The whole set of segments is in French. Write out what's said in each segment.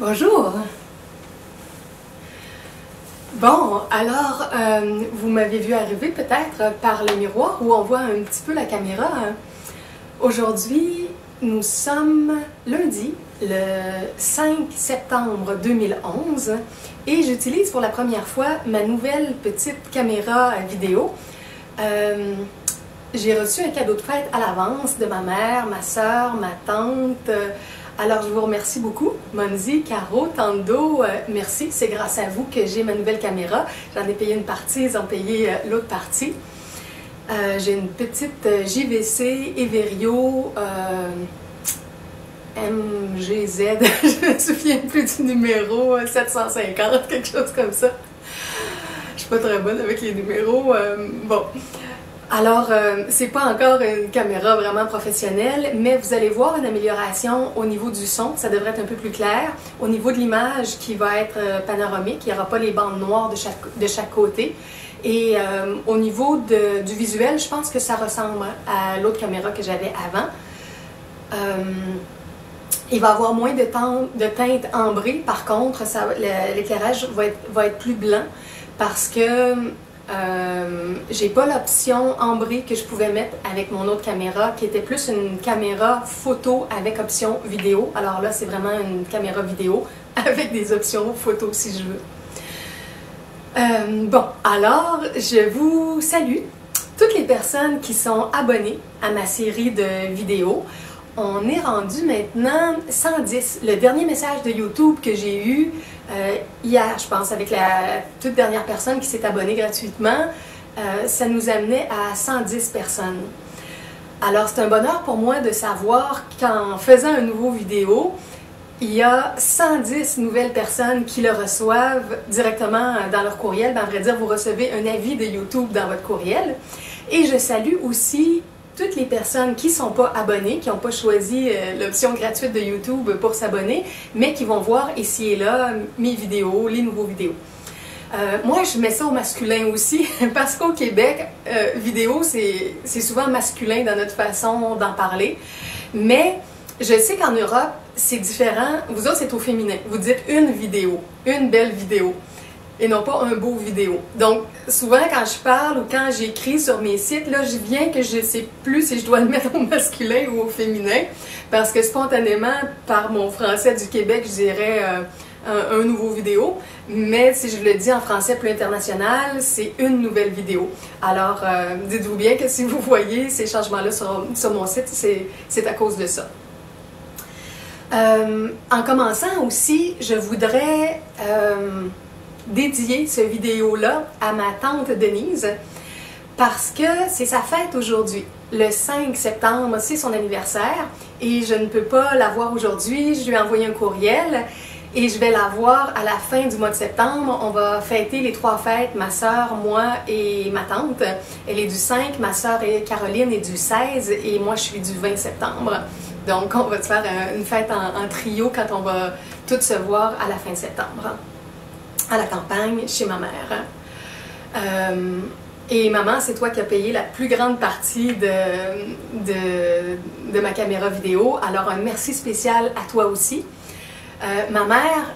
Bonjour! Bon, alors, vous m'avez vu arriver peut-être par le miroir où on voit un petit peu la caméra. Aujourd'hui, nous sommes lundi, le 5 septembre 2011 et j'utilise pour la première fois ma nouvelle petite caméra vidéo. J'ai reçu un cadeau de fête à l'avance de ma mère, ma soeur, ma tante. Alors, je vous remercie beaucoup. Monzi, Caro, Tando, merci. C'est grâce à vous que j'ai ma nouvelle caméra. J'en ai payé une partie, ils ont payé l'autre partie. J'ai une petite JVC Everio MGZ, je me souviens plus du numéro, 750, quelque chose comme ça. Je suis pas très bonne avec les numéros. Bon. Alors, c'est pas encore une caméra vraiment professionnelle, mais vous allez voir une amélioration au niveau du son, ça devrait être un peu plus clair. Au niveau de l'image qui va être panoramique, il n'y aura pas les bandes noires de chaque côté. Et au niveau du visuel, je pense que ça ressemble à l'autre caméra que j'avais avant. Il va y avoir moins de teintes ambrées, par contre, l'éclairage va être plus blanc parce que j'ai pas l'option ambrée que je pouvais mettre avec mon autre caméra qui était plus une caméra photo avec option vidéo. Alors là, c'est vraiment une caméra vidéo avec des options photo si je veux. Bon, alors je vous salue toutes les personnes qui sont abonnées à ma série de vidéos. On est rendu maintenant 110. Le dernier message de YouTube que j'ai eu hier, je pense, avec la toute dernière personne qui s'est abonnée gratuitement, ça nous amenait à 110 personnes. Alors, c'est un bonheur pour moi de savoir qu'en faisant une nouveau vidéo, il y a 110 nouvelles personnes qui le reçoivent directement dans leur courriel. Ben, à vrai dire, vous recevez un avis de YouTube dans votre courriel. Et je salue aussi toutes les personnes qui ne sont pas abonnées, qui n'ont pas choisi l'option gratuite de YouTube pour s'abonner, mais qui vont voir ici et là mes vidéos, les nouveaux vidéos. Moi, je mets ça au masculin aussi, parce qu'au Québec, vidéo, c'est souvent masculin dans notre façon d'en parler. Mais je sais qu'en Europe, c'est différent. Vous autres, c'est au féminin. Vous dites une vidéo, une belle vidéo, et non pas un beau vidéo. Donc, souvent, quand je parle ou quand j'écris sur mes sites, là, je viens que je sais plus si je dois le mettre au masculin ou au féminin, parce que spontanément, par mon français du Québec, je dirais un nouveau vidéo, mais si je le dis en français plus international, c'est une nouvelle vidéo. Alors, dites-vous bien que si vous voyez ces changements-là sur mon site, c'est à cause de ça. En commençant aussi, je voudrais dédier cette vidéo-là à ma tante Denise parce que c'est sa fête aujourd'hui. Le 5 septembre, c'est son anniversaire et je ne peux pas la voir aujourd'hui. Je lui ai envoyé un courriel et je vais la voir à la fin du mois de septembre. On va fêter les 3 fêtes, ma soeur, moi et ma tante. Elle est du 5, ma soeur Caroline est du 16 et moi je suis du 20 septembre. Donc on va se faire une fête en trio quand on va toutes se voir à la fin de septembre. À la campagne, chez ma mère. Et maman, c'est toi qui as payé la plus grande partie de ma caméra vidéo. Alors un merci spécial à toi aussi. Ma mère,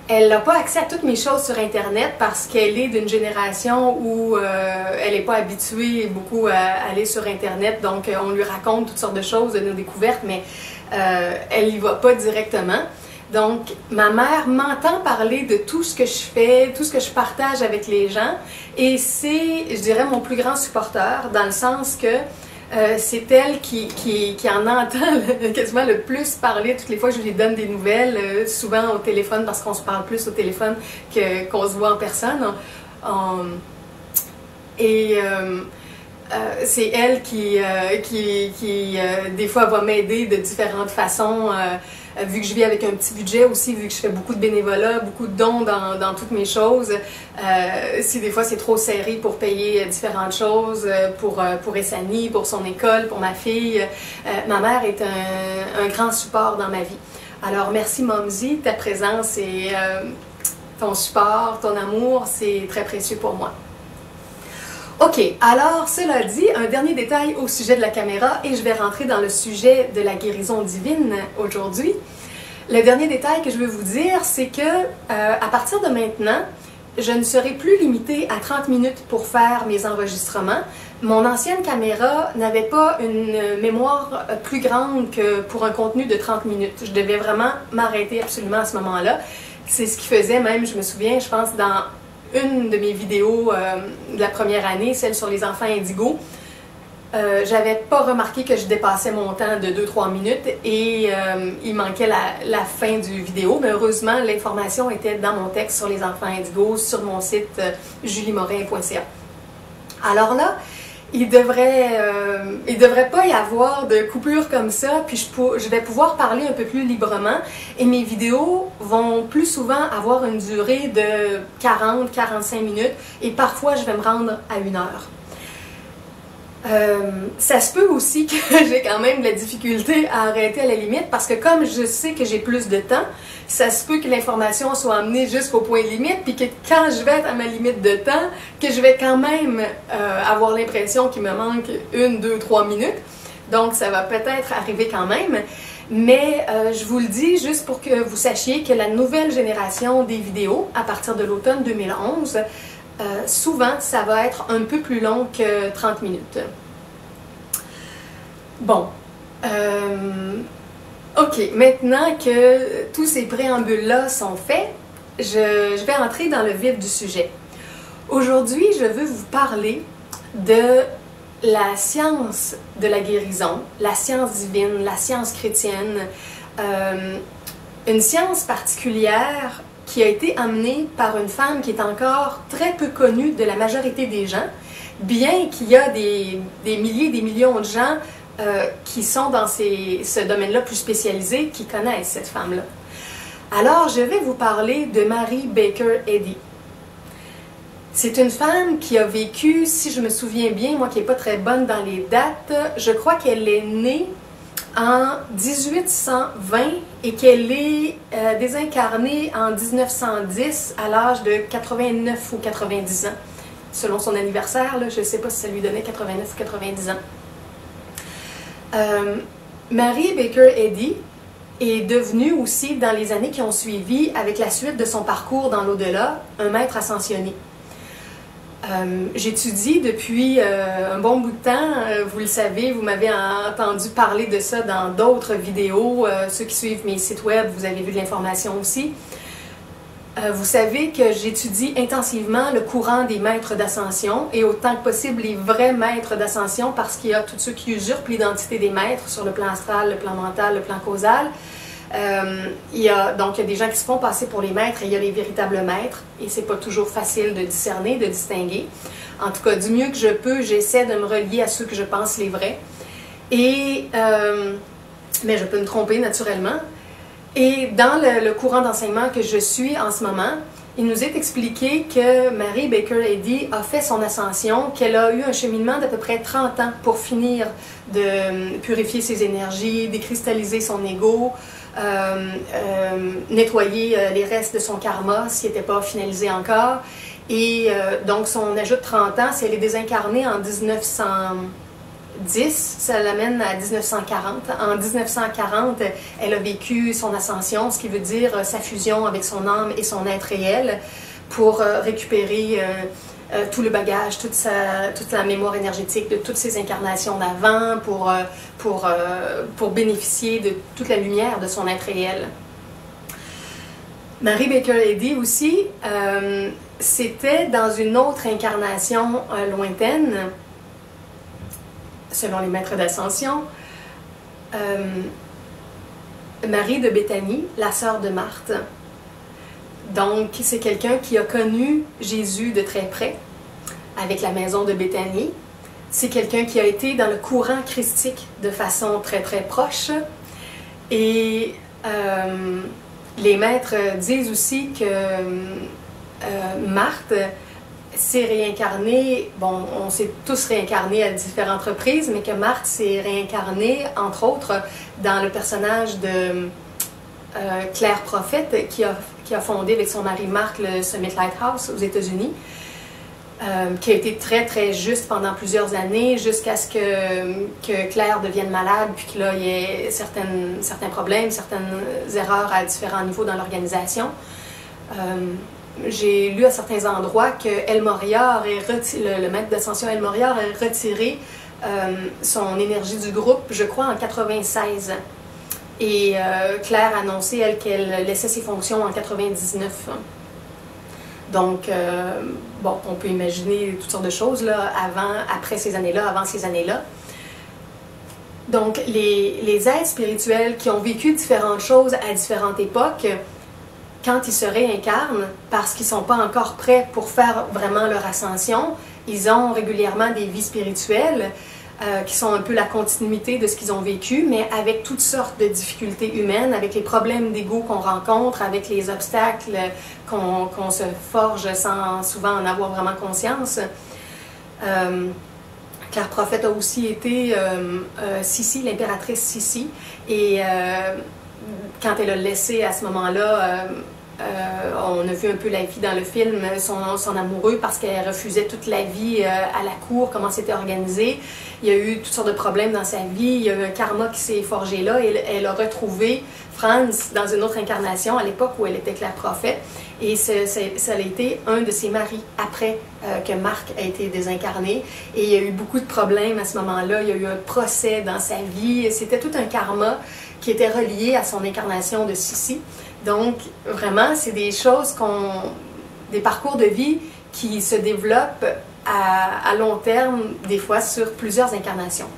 elle n'a pas accès à toutes mes choses sur Internet parce qu'elle est d'une génération où elle n'est pas habituée beaucoup à aller sur Internet. Donc on lui raconte toutes sortes de choses, de nos découvertes, mais elle n'y va pas directement. Donc, ma mère m'entend parler de tout ce que je fais, tout ce que je partage avec les gens et c'est, je dirais, mon plus grand supporteur dans le sens que c'est elle qui en entend quasiment le plus parler toutes les fois que je lui donne des nouvelles, souvent au téléphone parce qu'on se parle plus au téléphone qu'on se voit en personne. C'est elle qui des fois va m'aider de différentes façons. Vu que je vis avec un petit budget aussi, vu que je fais beaucoup de bénévolat, beaucoup de dons dans toutes mes choses, si des fois c'est trop serré pour payer différentes choses, pour Essani, pour son école, pour ma fille, ma mère est un grand support dans ma vie. Alors merci Momzi, ta présence et ton support, ton amour, c'est très précieux pour moi. Ok, alors cela dit, un dernier détail au sujet de la caméra et je vais rentrer dans le sujet de la guérison divine aujourd'hui. Le dernier détail que je veux vous dire, c'est que à partir de maintenant, je ne serai plus limitée à 30 minutes pour faire mes enregistrements. Mon ancienne caméra n'avait pas une mémoire plus grande que pour un contenu de 30 minutes. Je devais vraiment m'arrêter absolument à ce moment-là. C'est ce qui faisait même, je me souviens, je pense, dans une de mes vidéos de la première année, celle sur les enfants indigos, j'avais pas remarqué que je dépassais mon temps de 2-3 minutes et il manquait la fin du vidéo, mais heureusement, l'information était dans mon texte sur les enfants indigos sur mon site juliemorin.ca. Alors là, il devrait pas y avoir de coupure comme ça, puis je vais pouvoir parler un peu plus librement et mes vidéos vont plus souvent avoir une durée de 40-45 minutes et parfois je vais me rendre à 1 heure. Ça se peut aussi que j'ai quand même de la difficulté à arrêter à la limite parce que comme je sais que j'ai plus de temps, ça se peut que l'information soit amenée jusqu'au point limite puis que quand je vais être à ma limite de temps, que je vais quand même avoir l'impression qu'il me manque 1, 2, 3 minutes. Donc ça va peut-être arriver quand même. Mais je vous le dis juste pour que vous sachiez que la nouvelle génération des vidéos, à partir de l'automne 2011, souvent, ça va être un peu plus long que 30 minutes. Bon. OK, maintenant que tous ces préambules-là sont faits, je vais entrer dans le vif du sujet. Aujourd'hui, je veux vous parler de la science de la guérison, la science divine, la science chrétienne, une science particulière qui a été amenée par une femme qui est encore très peu connue de la majorité des gens, bien qu'il y a des milliers, des millions de gens qui sont dans ce domaine-là plus spécialisé, qui connaissent cette femme-là. Alors, je vais vous parler de Mary Baker Eddy. C'est une femme qui a vécu, si je me souviens bien, moi qui n'ai pas très bonne dans les dates, je crois qu'elle est née en 1820 et qu'elle est désincarnée en 1910 à l'âge de 89 ou 90 ans, selon son anniversaire. Là, je ne sais pas si ça lui donnait 89 ou 90 ans. Mary Baker Eddy est devenue aussi, dans les années qui ont suivi, avec la suite de son parcours dans l'au-delà, un maître ascensionné. J'étudie depuis un bon bout de temps, vous le savez, vous m'avez entendu parler de ça dans d'autres vidéos, ceux qui suivent mes sites web, vous avez vu de l'information aussi. Vous savez que j'étudie intensivement le courant des maîtres d'ascension et autant que possible les vrais maîtres d'ascension parce qu'il y a tous ceux qui usurpent l'identité des maîtres sur le plan astral, le plan mental, le plan causal. Il y a des gens qui se font passer pour les maîtres et il y a les véritables maîtres et c'est pas toujours facile de discerner, de distinguer. En tout cas, du mieux que je peux, j'essaie de me relier à ceux que je pense les vrais. Mais je peux me tromper naturellement. Et dans le courant d'enseignement que je suis en ce moment, il nous est expliqué que Mary Baker Eddy a fait son ascension, qu'elle a eu un cheminement d'à peu près 30 ans pour finir de purifier ses énergies, décristalliser son ego, nettoyer les restes de son karma s'il n'était pas finalisé encore. Et donc son ajout de 30 ans, si elle est désincarnée en 1910, ça l'amène à 1940. En 1940, elle a vécu son ascension, ce qui veut dire sa fusion avec son âme et son être réel pour récupérer tout le bagage, toute la mémoire énergétique de toutes ses incarnations d'avant pour bénéficier de toute la lumière de son être réel. Mary Baker Eddy aussi, c'était dans une autre incarnation lointaine, selon les maîtres d'ascension, Marie de Béthanie, la sœur de Marthe. Donc, c'est quelqu'un qui a connu Jésus de très près, avec la maison de Béthanie. C'est quelqu'un qui a été dans le courant christique de façon très très proche. Et les maîtres disent aussi que Marthe s'est réincarnée, bon, on s'est tous réincarnés à différentes reprises, mais que Marthe s'est réincarnée, entre autres, dans le personnage de Claire Prophète, qui a fondé avec son mari Marc le Summit Lighthouse aux États-Unis. qui a été très très juste pendant plusieurs années jusqu'à ce que Claire devienne malade, puis que là il y ait certains problèmes, certaines erreurs à différents niveaux dans l'organisation. J'ai lu à certains endroits que El Moriar, le maître d'ascension El Moriar, a retiré son énergie du groupe, je crois, en 96. Et Claire a annoncé, elle, qu'elle laissait ses fonctions en 99. Donc, bon, on peut imaginer toutes sortes de choses, là, après ces années-là, avant ces années-là. Donc, les êtres spirituels qui ont vécu différentes choses à différentes époques, quand ils se réincarnent, parce qu'ils ne sont pas encore prêts pour faire vraiment leur ascension, ils ont régulièrement des vies spirituelles qui sont un peu la continuité de ce qu'ils ont vécu, mais avec toutes sortes de difficultés humaines, avec les problèmes d'ego qu'on rencontre, avec les obstacles qu'on se forge sans souvent en avoir vraiment conscience. Claire Prophète a aussi été Sissi, l'impératrice Sissi, et quand elle a laissé à ce moment-là, on a vu un peu la vie dans le film, son amoureux, parce qu'elle refusait toute la vie à la cour, comment c'était organisé. Il y a eu toutes sortes de problèmes dans sa vie, il y a eu un karma qui s'est forgé là, et elle a retrouvé Franz dans une autre incarnation à l'époque où elle était Claire Prophète, et ça a été un de ses maris après que Marc a été désincarné, et il y a eu beaucoup de problèmes à ce moment-là, il y a eu un procès dans sa vie, c'était tout un karma qui était relié à son incarnation de Sissi. Donc, vraiment, c'est des choses des parcours de vie qui se développent à long terme, des fois sur plusieurs incarnations.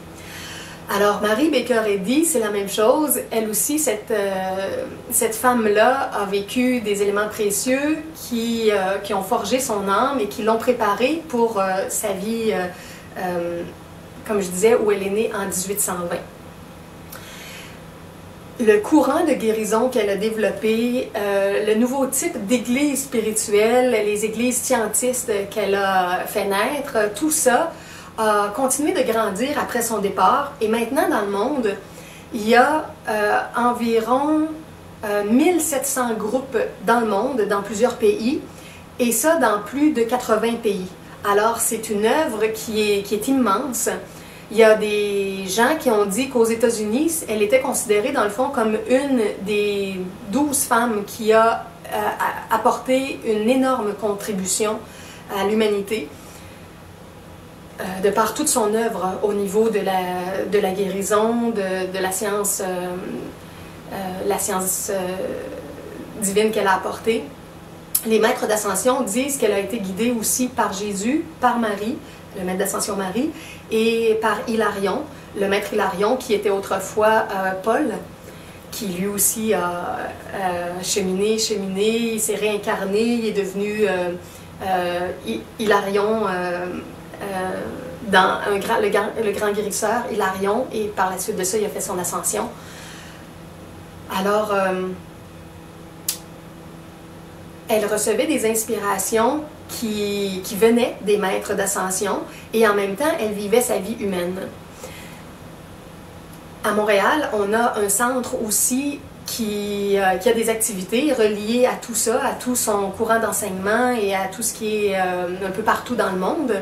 Alors, Mary Baker Eddy, c'est la même chose. Elle aussi, cette femme-là a vécu des éléments précieux qui ont forgé son âme et qui l'ont préparée pour sa vie, comme je disais, où elle est née en 1820. Le courant de guérison qu'elle a développé, le nouveau type d'église spirituelle, les églises scientistes qu'elle a fait naître, tout ça a continué de grandir après son départ. Et maintenant, dans le monde, il y a environ 1700 groupes dans le monde, dans plusieurs pays, et ça dans plus de 80 pays. Alors, c'est une œuvre qui est immense. Il y a des gens qui ont dit qu'aux États-Unis, elle était considérée dans le fond comme une des 12 femmes qui a apporté une énorme contribution à l'humanité, de par toute son œuvre au niveau de la guérison, de la science divine qu'elle a apportée. Les maîtres d'ascension disent qu'elle a été guidée aussi par Jésus, par Marie, le maître d'ascension Marie, et par Hilarion, le maître Hilarion qui était autrefois Paul, qui lui aussi a cheminé, il s'est réincarné, il est devenu Hilarion dans le grand guérisseur Hilarion, et par la suite de ça, il a fait son ascension. Alors, elle recevait des inspirations qui venaient des maîtres d'ascension, et en même temps, elle vivait sa vie humaine. À Montréal, on a un centre aussi qui a des activités reliées à tout ça, à tout son courant d'enseignement et à tout ce qui est un peu partout dans le monde.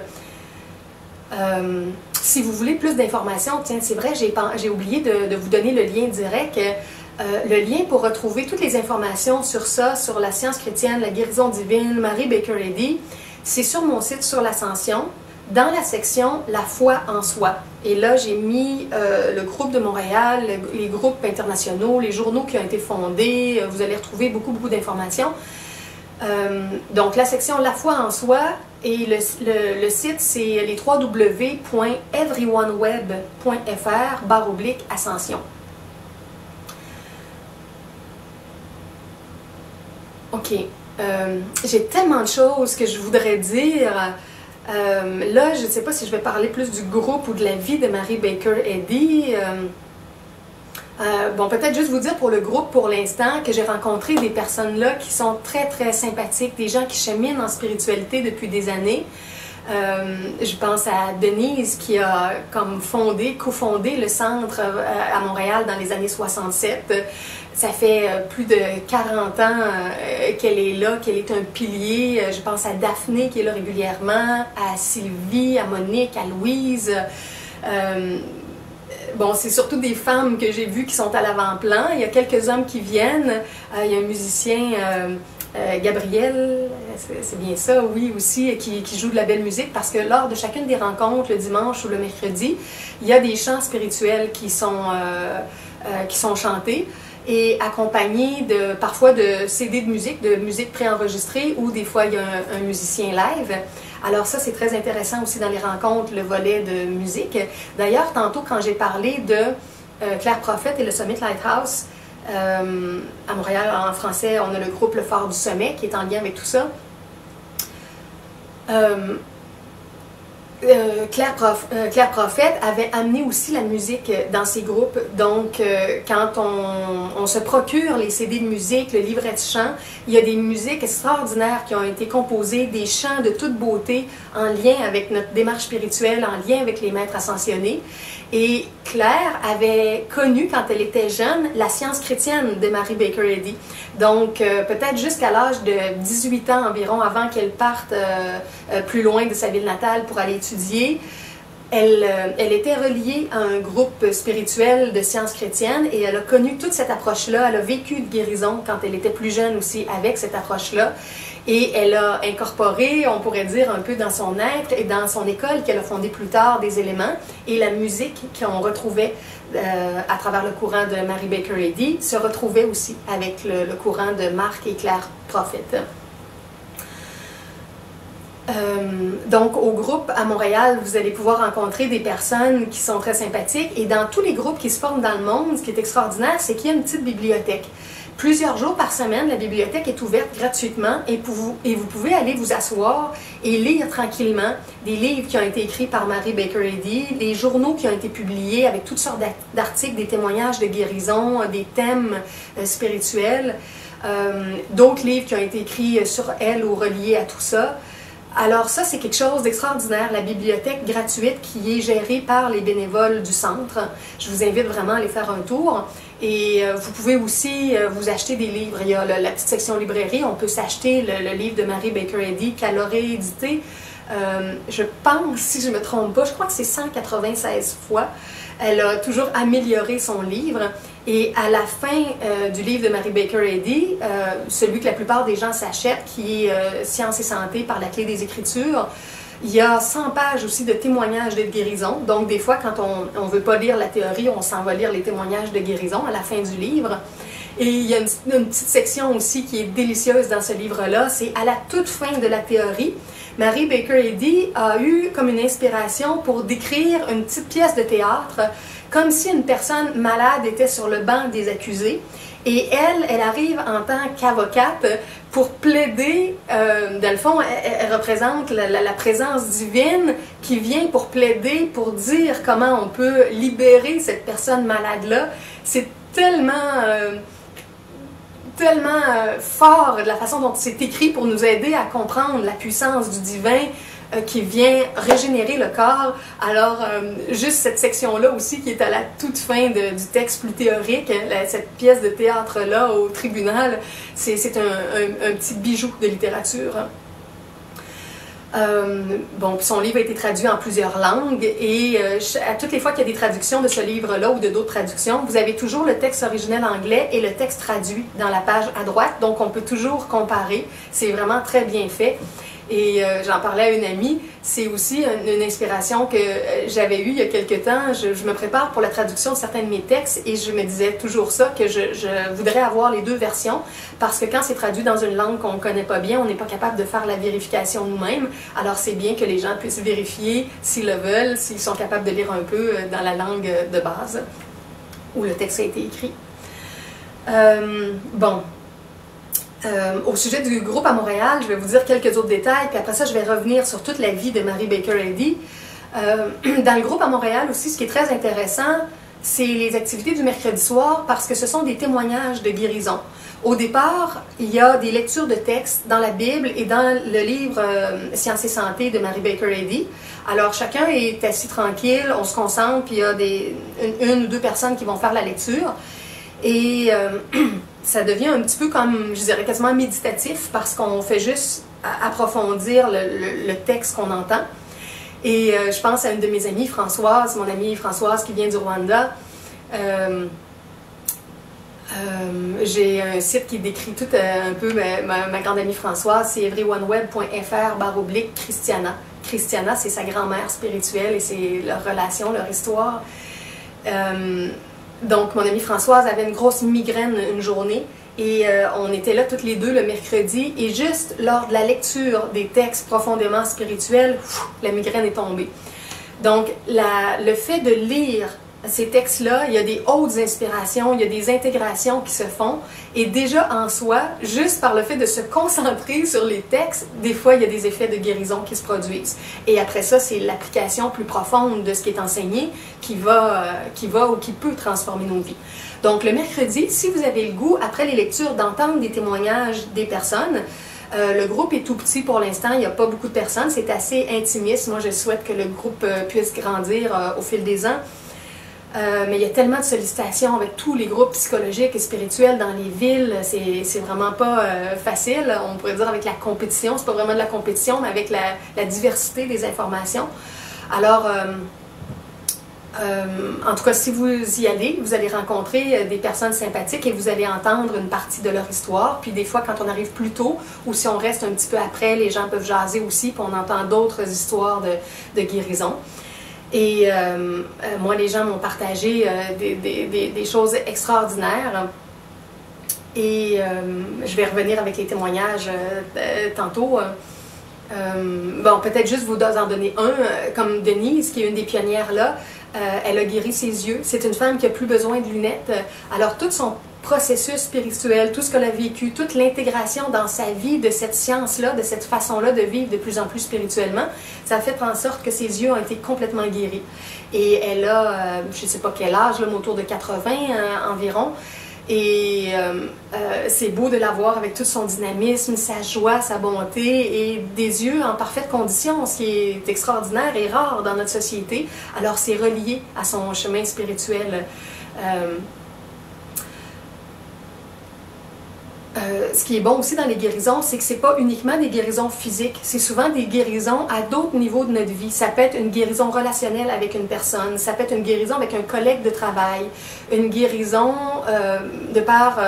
Si vous voulez plus d'informations, tiens, c'est vrai, j'ai oublié de vous donner le lien direct. Le lien pour retrouver toutes les informations sur ça, sur la science chrétienne, la guérison divine, Mary Baker Eddy, c'est sur mon site sur l'Ascension, dans la section « La foi en soi ». Et là, j'ai mis le groupe de Montréal, les groupes internationaux, les journaux qui ont été fondés. Vous allez retrouver beaucoup d'informations. Donc, la section « La foi en soi » et le site, c'est les www.everyoneweb.fr/ascension. OK. J'ai tellement de choses que je voudrais dire. Là, je ne sais pas si je vais parler plus du groupe ou de la vie de Mary Baker Eddy. Bon, peut-être juste vous dire pour le groupe pour l'instant que j'ai rencontré des personnes là qui sont très sympathiques, des gens qui cheminent en spiritualité depuis des années. Je pense à Denise qui a comme cofondé le centre à Montréal dans les années 67. Ça fait plus de 40 ans qu'elle est là, qu'elle est un pilier. Je pense à Daphné qui est là régulièrement, à Sylvie, à Monique, à Louise. Bon, c'est surtout des femmes que j'ai vues qui sont à l'avant-plan. Il y a quelques hommes qui viennent. Il y a un musicien, Gabriel, c'est bien ça, oui, aussi, qui joue de la belle musique parce que lors de chacune des rencontres, le dimanche ou le mercredi, il y a des chants spirituels qui sont chantés et accompagnés parfois de CD de musique préenregistrée ou des fois il y a un musicien live. Alors ça, c'est très intéressant aussi dans les rencontres, le volet de musique. D'ailleurs, tantôt, quand j'ai parlé de Claire Prophète et le Summit Lighthouse, à Montréal, en français, on a le groupe Le Phare du Sommet qui est en lien avec tout ça. Claire Prophète avait amené aussi la musique dans ses groupes. Donc, quand on se procure les CD de musique, le livret de chant, il y a des musiques extraordinaires qui ont été composées, des chants de toute beauté en lien avec notre démarche spirituelle, en lien avec les maîtres ascensionnés. Et Claire avait connu, quand elle était jeune, la science chrétienne de Mary Baker Eddy. Donc, peut-être jusqu'à l'âge de 18 ans environ, avant qu'elle parte plus loin de sa ville natale pour aller étudier, elle était reliée à un groupe spirituel de sciences chrétiennes et elle a connu toute cette approche-là. Elle a vécu de guérison quand elle était plus jeune aussi avec cette approche-là. Et elle a incorporé, on pourrait dire, un peu dans son être et dans son école qu'elle a fondée plus tard des éléments. Et la musique qu'on retrouvait à travers le courant de Mary Baker Eddy se retrouvait aussi avec le courant de Marc et Claire Prophète. Donc, au groupe à Montréal, vous allez pouvoir rencontrer des personnes qui sont très sympathiques. Et dans tous les groupes qui se forment dans le monde, ce qui est extraordinaire, c'est qu'il y a une petite bibliothèque. Plusieurs jours par semaine, la bibliothèque est ouverte gratuitement et vous pouvez aller vous asseoir et lire tranquillement des livres qui ont été écrits par Mary Baker Eddy, des journaux qui ont été publiés avec toutes sortes d'articles, des témoignages de guérison, des thèmes spirituels, d'autres livres qui ont été écrits sur elle ou reliés à tout ça. Alors ça, c'est quelque chose d'extraordinaire, la bibliothèque gratuite qui est gérée par les bénévoles du centre. Je vous invite vraiment à aller faire un tour. Et vous pouvez aussi vous acheter des livres. Il y a la petite section librairie, on peut s'acheter le livre de Mary Baker Eddy qu'elle a réédité. Je pense, si je ne me trompe pas, je crois que c'est 196 fois. Elle a toujours amélioré son livre. Et à la fin du livre de Mary Baker Eddy, celui que la plupart des gens s'achètent, qui est Science et santé par la clé des Écritures, il y a 100 pages aussi de témoignages de guérison. Donc, des fois, quand on ne veut pas lire la théorie, on s'en va lire les témoignages de guérison à la fin du livre. Et il y a une petite section aussi qui est délicieuse dans ce livre-là. C'est à la toute fin de la théorie. Mary Baker Eddy a eu comme une inspiration pour décrire une petite pièce de théâtre, comme si une personne malade était sur le banc des accusés. Et elle arrive en tant qu'avocate pour plaider, dans le fond, elle représente la présence divine qui vient pour plaider, pour dire comment on peut libérer cette personne malade-là. C'est tellement fort de la façon dont c'est écrit pour nous aider à comprendre la puissance du divin qui vient régénérer le corps. Alors, juste cette section-là aussi qui est à la toute fin du texte plus théorique, cette pièce de théâtre-là au tribunal, c'est un petit bijou de littérature. Bon, son livre a été traduit en plusieurs langues et à toutes les fois qu'il y a des traductions de ce livre-là ou de d'autres traductions, vous avez toujours le texte originel anglais et le texte traduit dans la page à droite, donc on peut toujours comparer. C'est vraiment très bien fait. Et j'en parlais à une amie, c'est aussi une inspiration que j'avais eue il y a quelque temps. Je me prépare pour la traduction de certains de mes textes et je me disais toujours ça, que je voudrais avoir les deux versions parce que quand c'est traduit dans une langue qu'on ne connaît pas bien, on n'est pas capable de faire la vérification nous-mêmes. Alors c'est bien que les gens puissent vérifier s'ils le veulent, s'ils sont capables de lire un peu dans la langue de base où le texte a été écrit. Bon. Au sujet du groupe à Montréal, je vais vous dire quelques autres détails, puis après ça, je vais revenir sur toute la vie de Mary Baker Eddy. Dans le groupe à Montréal aussi, ce qui est très intéressant, c'est les activités du mercredi soir parce que ce sont des témoignages de guérison. Au départ, il y a des lectures de textes dans la Bible et dans le livre Sciences et Santé de Mary Baker Eddy. Alors, chacun est assis tranquille, on se concentre, puis il y a une ou deux personnes qui vont faire la lecture. Et ça devient un petit peu comme, je dirais, quasiment méditatif parce qu'on fait juste approfondir le texte qu'on entend. Et je pense à une de mes amies, Françoise, mon amie Françoise qui vient du Rwanda. J'ai un site qui décrit tout un peu ma grande amie Françoise, c'est everyoneWeb.fr/Christiana. Christiana, c'est sa grand-mère spirituelle et c'est leur relation, leur histoire. Donc, mon amie Françoise avait une grosse migraine une journée et on était là toutes les deux le mercredi et juste lors de la lecture des textes profondément spirituels, la migraine est tombée. Donc, le fait de lire ces textes-là, il y a des hautes inspirations, il y a des intégrations qui se font et déjà en soi, juste par le fait de se concentrer sur les textes, des fois il y a des effets de guérison qui se produisent. Et après ça, c'est l'application plus profonde de ce qui est enseigné qui va ou qui peut transformer nos vies. Donc le mercredi, si vous avez le goût, après les lectures, d'entendre des témoignages des personnes, le groupe est tout petit pour l'instant, il n'y a pas beaucoup de personnes, c'est assez intimiste. Moi je souhaite que le groupe puisse grandir au fil des ans. Mais il y a tellement de sollicitations avec tous les groupes psychologiques et spirituels dans les villes, c'est vraiment pas facile. On pourrait dire avec la compétition, c'est pas vraiment de la compétition, mais avec la diversité des informations. Alors, en tout cas, si vous y allez, vous allez rencontrer des personnes sympathiques et vous allez entendre une partie de leur histoire. Puis des fois, quand on arrive plus tôt ou si on reste un petit peu après, les gens peuvent jaser aussi, puis on entend d'autres histoires de guérison. Et moi, les gens m'ont partagé des choses extraordinaires. Et je vais revenir avec les témoignages tantôt. Bon, peut-être juste vous en donner un, comme Denise, qui est une des pionnières là. Elle a guéri ses yeux. C'est une femme qui n'a plus besoin de lunettes. Alors, tout son processus spirituel, tout ce qu'elle a vécu, toute l'intégration dans sa vie de cette science-là, de cette façon-là de vivre de plus en plus spirituellement, ça a fait en sorte que ses yeux ont été complètement guéris. Et elle a, je ne sais pas quel âge, là, mais autour de 80 environ. Et c'est beau de la voir avec tout son dynamisme, sa joie, sa bonté et des yeux en parfaite condition, ce qui est extraordinaire et rare dans notre société. Alors c'est relié à son chemin spirituel. Ce qui est bon aussi dans les guérisons, c'est que ce n'est pas uniquement des guérisons physiques, c'est souvent des guérisons à d'autres niveaux de notre vie. Ça peut être une guérison relationnelle avec une personne, ça peut être une guérison avec un collègue de travail, une guérison de par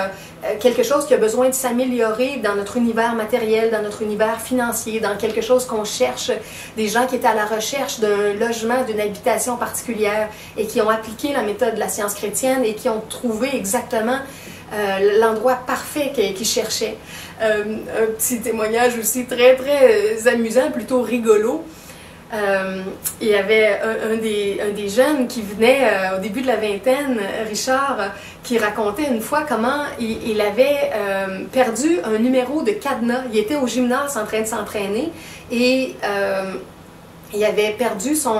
quelque chose qui a besoin de s'améliorer dans notre univers matériel, dans notre univers financier, dans quelque chose qu'on cherche, des gens qui étaient à la recherche d'un logement, d'une habitation particulière et qui ont appliqué la méthode de la science chrétienne et qui ont trouvé exactement l'endroit parfait qu'ils cherchaient. Un petit témoignage aussi très très amusant, plutôt rigolo. Il y avait un des jeunes qui venait au début de la vingtaine, Richard, qui racontait une fois comment il avait perdu un numéro de cadenas. Il était au gymnase en train de s'entraîner et il avait perdu son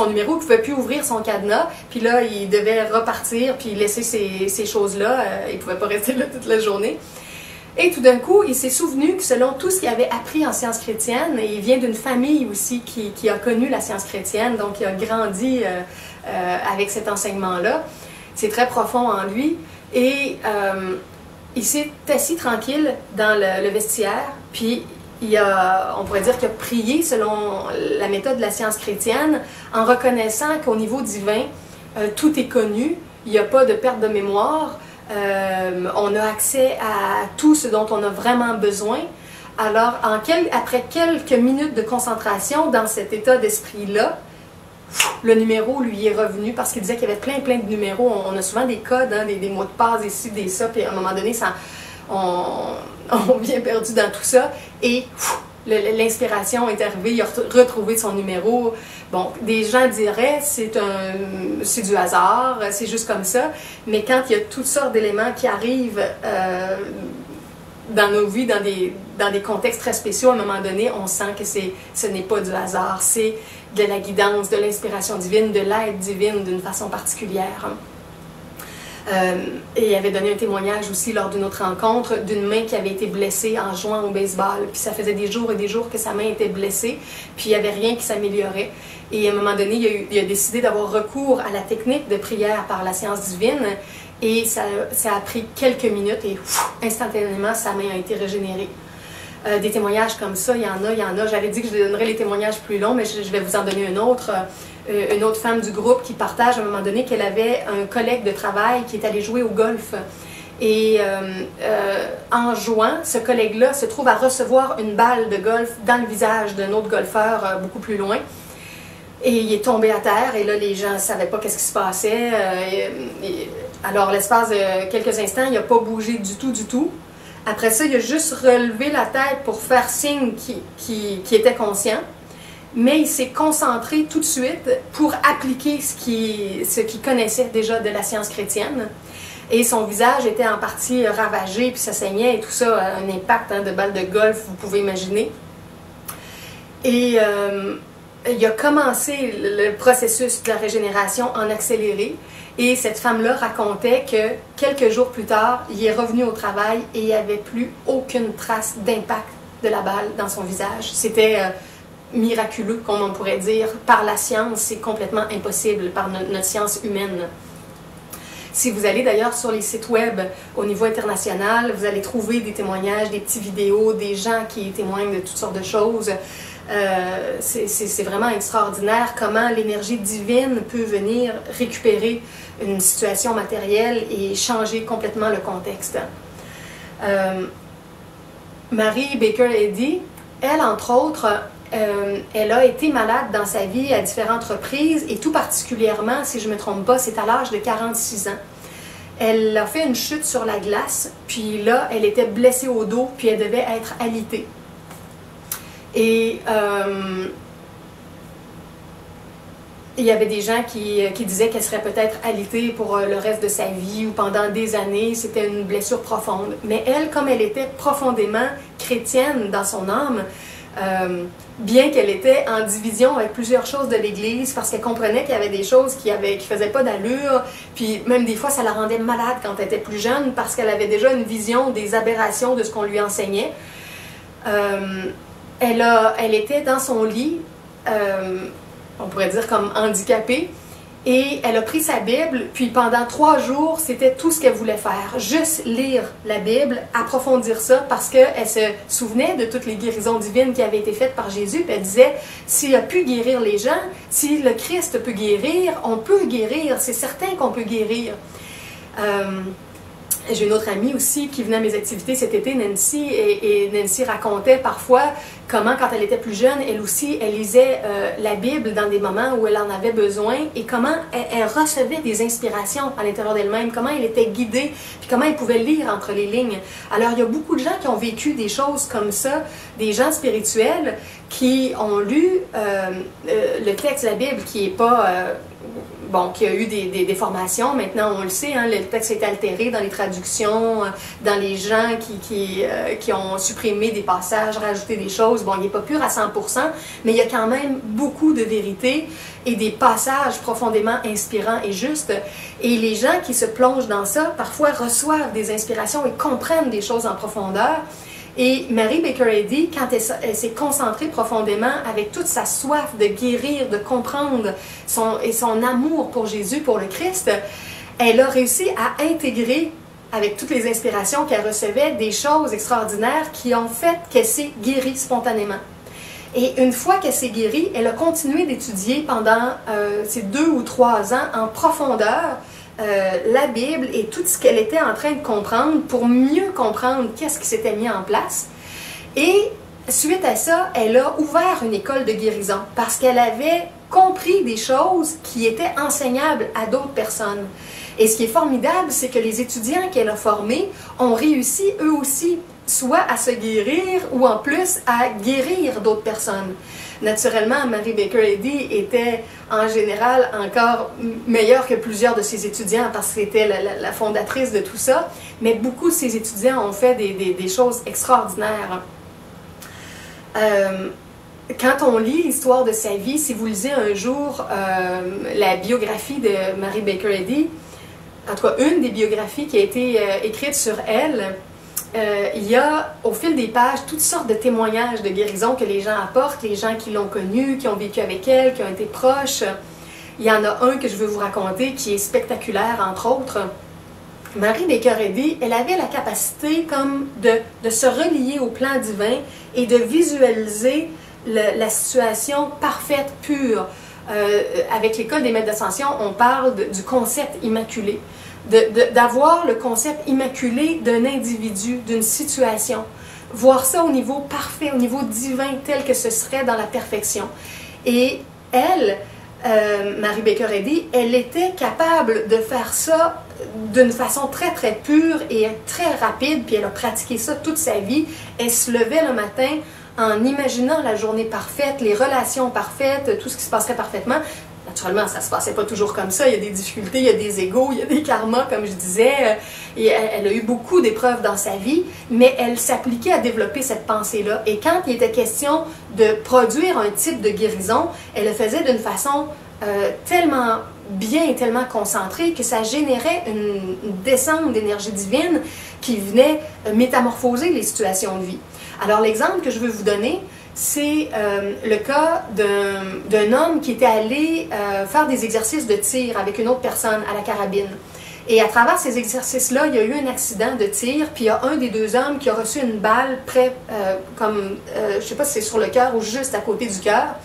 numéro, il ne pouvait plus ouvrir son cadenas, puis là, il devait repartir, puis laisser ces choses-là, il ne pouvait pas rester là toute la journée. Et tout d'un coup, il s'est souvenu que selon tout ce qu'il avait appris en sciences chrétiennes, et il vient d'une famille aussi qui a connu la science chrétienne, donc il a grandi avec cet enseignement-là, c'est très profond en lui, et il s'est assis tranquille dans le vestiaire, puis on pourrait dire qu'il a prié selon la méthode de la science chrétienne en reconnaissant qu'au niveau divin, tout est connu, il n'y a pas de perte de mémoire, on a accès à tout ce dont on a vraiment besoin. Alors, après quelques minutes de concentration dans cet état d'esprit-là, le numéro lui est revenu parce qu'il disait qu'il y avait plein de numéros. On a souvent des codes, hein, des mots de passe, ici, des ça, puis à un moment donné, on vient perdu dans tout ça et l'inspiration est arrivée, il a retrouvé son numéro. Bon, des gens diraient c'est du hasard, c'est juste comme ça, mais quand il y a toutes sortes d'éléments qui arrivent dans nos vies, dans des contextes très spéciaux, à un moment donné, on sent que ce n'est pas du hasard, c'est de la guidance, de l'inspiration divine, de l'aide divine d'une façon particulière. Et il avait donné un témoignage aussi lors d'une autre rencontre d'une main qui avait été blessée en jouant au baseball. Puis ça faisait des jours et des jours que sa main était blessée, puis il n'y avait rien qui s'améliorait. Et à un moment donné, il a décidé d'avoir recours à la technique de prière par la science divine. Et ça a pris quelques minutes et instantanément, sa main a été régénérée. Des témoignages comme ça, il y en a. J'avais dit que je donnerais les témoignages plus longs, mais je vais vous en donner un autre. Une autre femme du groupe qui partage à un moment donné qu'elle avait un collègue de travail qui est allé jouer au golf. Et en jouant, ce collègue-là se trouve à recevoir une balle de golf dans le visage d'un autre golfeur beaucoup plus loin. Et il est tombé à terre, et là, les gens ne savaient pas qu'est-ce qui se passait. Alors, l'espace de quelques instants, il n'a pas bougé du tout. Après ça, il a juste relevé la tête pour faire signe qu'il était conscient. Mais il s'est concentré tout de suite pour appliquer ce qu'il connaissait déjà de la science chrétienne. Et son visage était en partie ravagé, puis ça saignait et tout ça, un impact de balle de golf, vous pouvez imaginer. Et il a commencé le processus de la régénération en accéléré. Et cette femme-là racontait que quelques jours plus tard, il est revenu au travail et il n'y avait plus aucune trace d'impact de la balle dans son visage. C'était miraculeux, comme on pourrait dire. Par la science, c'est complètement impossible, par notre science humaine. Si vous allez d'ailleurs sur les sites web au niveau international, vous allez trouver des témoignages, des petites vidéos, des gens qui témoignent de toutes sortes de choses. C'est vraiment extraordinaire comment l'énergie divine peut venir récupérer une situation matérielle et changer complètement le contexte. Mary Baker Eddy, elle, entre autres, elle a été malade dans sa vie à différentes reprises et tout particulièrement, si je ne me trompe pas, c'est à l'âge de 46 ans. Elle a fait une chute sur la glace, puis là, elle était blessée au dos, puis elle devait être alitée. Et il y avait des gens qui disaient qu'elle serait peut-être alitée pour le reste de sa vie ou pendant des années. C'était une blessure profonde. Mais elle, comme elle était profondément chrétienne dans son âme, bien qu'elle était en division avec plusieurs choses de l'Église, parce qu'elle comprenait qu'il y avait des choses qui faisaient pas d'allure, puis même des fois ça la rendait malade quand elle était plus jeune, parce qu'elle avait déjà une vision des aberrations de ce qu'on lui enseignait. Elle était dans son lit, on pourrait dire comme handicapée, et elle a pris sa Bible, puis pendant 3 jours, c'était tout ce qu'elle voulait faire. Juste lire la Bible, approfondir ça, parce qu'elle se souvenait de toutes les guérisons divines qui avaient été faites par Jésus, puis elle disait, s'il a pu guérir les gens, si le Christ peut guérir, on peut guérir, c'est certain qu'on peut guérir. J'ai une autre amie aussi qui venait à mes activités cet été, Nancy, et Nancy racontait parfois comment, quand elle était plus jeune, elle aussi, elle lisait la Bible dans des moments où elle en avait besoin et comment elle recevait des inspirations à l'intérieur d'elle-même, comment elle était guidée, puis comment elle pouvait lire entre les lignes. Alors, il y a beaucoup de gens qui ont vécu des choses comme ça, des gens spirituels qui ont lu le texte de la Bible qui est pas... qui a eu des déformations. Maintenant, on le sait, hein, le texte est altéré dans les traductions, dans les gens qui ont supprimé des passages, rajouté des choses. Bon, il n'est pas pur à 100%, mais il y a quand même beaucoup de vérité et des passages profondément inspirants et justes. Et les gens qui se plongent dans ça, parfois reçoivent des inspirations et comprennent des choses en profondeur. Et Mary Baker Eddy, quand elle s'est concentrée profondément avec toute sa soif de guérir, de comprendre son amour pour Jésus, pour le Christ, elle a réussi à intégrer, avec toutes les inspirations qu'elle recevait, des choses extraordinaires qui ont fait qu'elle s'est guérie spontanément. Et une fois qu'elle s'est guérie, elle a continué d'étudier pendant ces 2 ou 3 ans en profondeur la Bible et tout ce qu'elle était en train de comprendre pour mieux comprendre qu'est-ce qui s'était mis en place. Et suite à ça, elle a ouvert une école de guérison parce qu'elle avait compris des choses qui étaient enseignables à d'autres personnes. Et ce qui est formidable, c'est que les étudiants qu'elle a formés ont réussi eux aussi soit à se guérir ou en plus à guérir d'autres personnes. Naturellement, Mary Baker Eddy était en général encore meilleure que plusieurs de ses étudiants parce que c'était la fondatrice de tout ça, mais beaucoup de ses étudiants ont fait des choses extraordinaires. Quand on lit l'histoire de sa vie, si vous lisez un jour la biographie de Mary Baker Eddy, en tout cas une des biographies qui a été écrite sur elle, il y a au fil des pages toutes sortes de témoignages de guérison que les gens apportent, les gens qui l'ont connue, qui ont vécu avec elle, qui ont été proches. Il y en a un que je veux vous raconter qui est spectaculaire, entre autres. Mary Baker Eddy, elle avait la capacité comme de se relier au plan divin et de visualiser la situation parfaite, pure. Avec l'école des maîtres d'ascension, on parle du concept immaculé. D'avoir le concept immaculé d'un individu, d'une situation. Voir ça au niveau parfait, au niveau divin, tel que ce serait dans la perfection. Et elle, Mary Baker Eddy, elle était capable de faire ça d'une façon très très pure et très rapide, puis elle a pratiqué ça toute sa vie. Elle se levait le matin en imaginant la journée parfaite, les relations parfaites, tout ce qui se passerait parfaitement. Naturellement, ça ne se passait pas toujours comme ça. Il y a des difficultés, il y a des égos, il y a des karmas, comme je disais. Et elle a eu beaucoup d'épreuves dans sa vie, mais elle s'appliquait à développer cette pensée-là. Et quand il était question de produire un type de guérison, elle le faisait d'une façon tellement bien et tellement concentrée que ça générait une descente d'énergie divine qui venait métamorphoser les situations de vie. Alors, l'exemple que je veux vous donner, c'est le cas d'un homme qui était allé faire des exercices de tir avec une autre personne à la carabine. Et à travers ces exercices-là, il y a eu un accident de tir, puis il y a un des deux hommes qui a reçu une balle près, je ne sais pas si c'est sur le cœur ou juste à côté du cœur,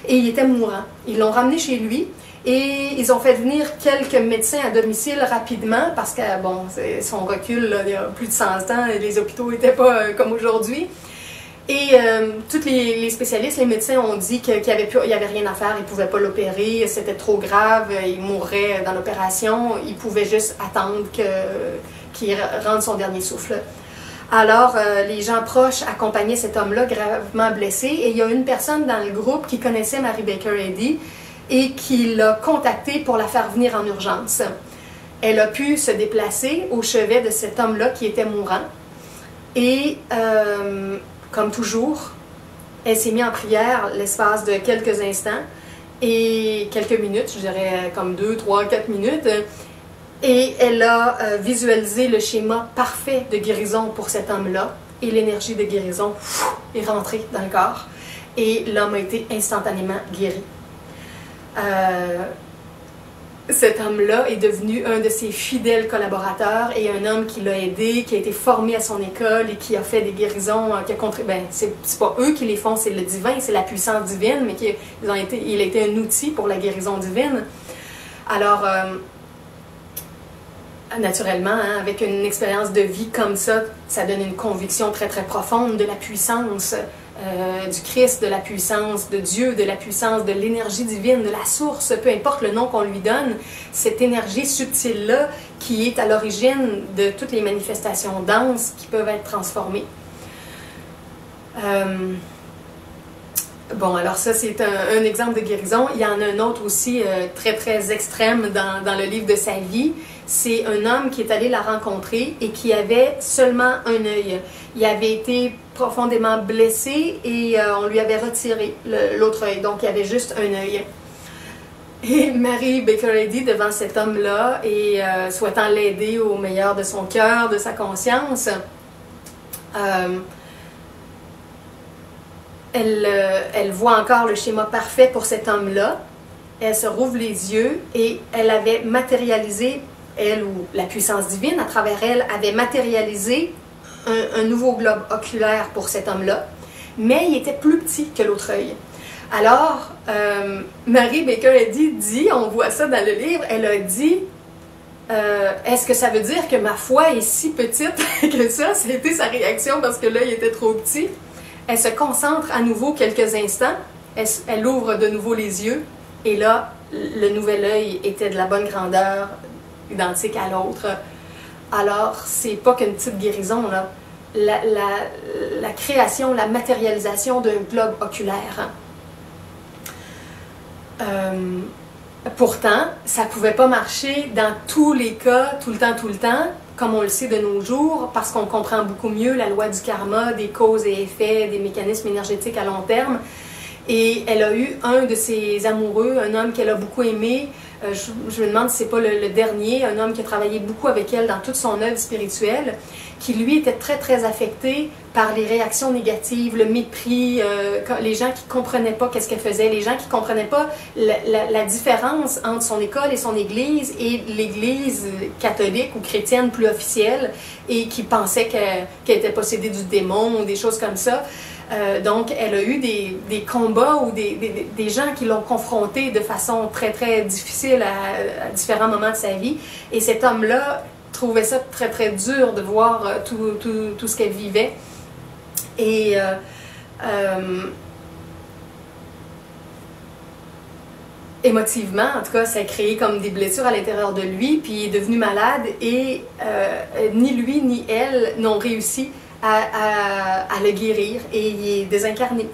et il était mourant. Ils l'ont ramené chez lui, et ils ont fait venir quelques médecins à domicile rapidement, parce que, bon, son recul, là, il y a plus de 100 ans, les hôpitaux n'étaient pas comme aujourd'hui. Et tous les spécialistes, les médecins ont dit qu'il n'y avait rien à faire, ils ne pouvaient pas l'opérer, c'était trop grave, il mourrait dans l'opération, ils pouvaient juste attendre qu'il rende son dernier souffle. Alors, les gens proches accompagnaient cet homme-là gravement blessé, et il y a une personne dans le groupe qui connaissait Mary Baker Eddy et qui l'a contactée pour la faire venir en urgence. Elle a pu se déplacer au chevet de cet homme-là qui était mourant, et comme toujours, elle s'est mise en prière l'espace de quelques instants et quelques minutes, je dirais comme 2, 3, 4 minutes, et elle a visualisé le schéma parfait de guérison pour cet homme-là, et l'énergie de guérison est rentrée dans le corps, et l'homme a été instantanément guéri. Cet homme-là est devenu un de ses fidèles collaborateurs et un homme qui l'a aidé, qui a été formé à son école et qui a fait des guérisons, qui a contribué. Ben, c'est pas eux qui les font, c'est le divin, c'est la puissance divine, mais il a été un outil pour la guérison divine. Alors, naturellement, hein, avec une expérience de vie comme ça, ça donne une conviction très très profonde de la puissance du Christ, de la puissance de Dieu, de la puissance de l'énergie divine, de la source, peu importe le nom qu'on lui donne, cette énergie subtile-là qui est à l'origine de toutes les manifestations denses qui peuvent être transformées. Bon, alors ça, c'est un exemple de guérison. Il y en a un autre aussi très, très extrême dans le livre de sa vie. C'est un homme qui est allé la rencontrer et qui avait seulement un œil. Il avait été profondément blessé et on lui avait retiré l'autre œil. Donc, il avait juste un œil. Et Mary Baker Eddy, devant cet homme-là, et souhaitant l'aider au meilleur de son cœur, de sa conscience, elle voit encore le schéma parfait pour cet homme-là. Elle se rouvre les yeux et elle avait matérialisé, elle ou la puissance divine, à travers elle, avait matérialisé un nouveau globe oculaire pour cet homme-là, mais il était plus petit que l'autre œil. Alors, Mary Baker Eddy dit, on voit ça dans le livre, elle a dit, est-ce que ça veut dire que ma foi est si petite que ça? C'était sa réaction parce que l'œil était trop petit. Elle se concentre à nouveau quelques instants, elle ouvre de nouveau les yeux, et là, le nouvel œil était de la bonne grandeur, identique à l'autre. Alors, c'est pas qu'une petite guérison, là. La création, la matérialisation d'un globe oculaire. Pourtant, ça ne pouvait pas marcher dans tous les cas, tout le temps, comme on le sait de nos jours, parce qu'on comprend beaucoup mieux la loi du karma, des causes et effets, des mécanismes énergétiques à long terme. Et elle a eu un de ses amoureux, un homme qu'elle a beaucoup aimé. Je me demande si c'est pas le dernier, un homme qui a travaillé beaucoup avec elle dans toute son œuvre spirituelle, qui lui était très affecté par les réactions négatives, le mépris, les gens qui comprenaient pas qu'est-ce qu'elle faisait, les gens qui comprenaient pas la différence entre son école et son église et l'église catholique ou chrétienne plus officielle et qui pensaient qu'elle était possédée du démon ou des choses comme ça. Donc, elle a eu des combats ou des gens qui l'ont confrontée de façon très difficile à différents moments de sa vie. Et cet homme-là trouvait ça très dur de voir tout ce qu'elle vivait. Et émotivement, en tout cas, ça a créé comme des blessures à l'intérieur de lui, puis il est devenu malade et ni lui ni elle n'ont réussi à le guérir et il est désincarné.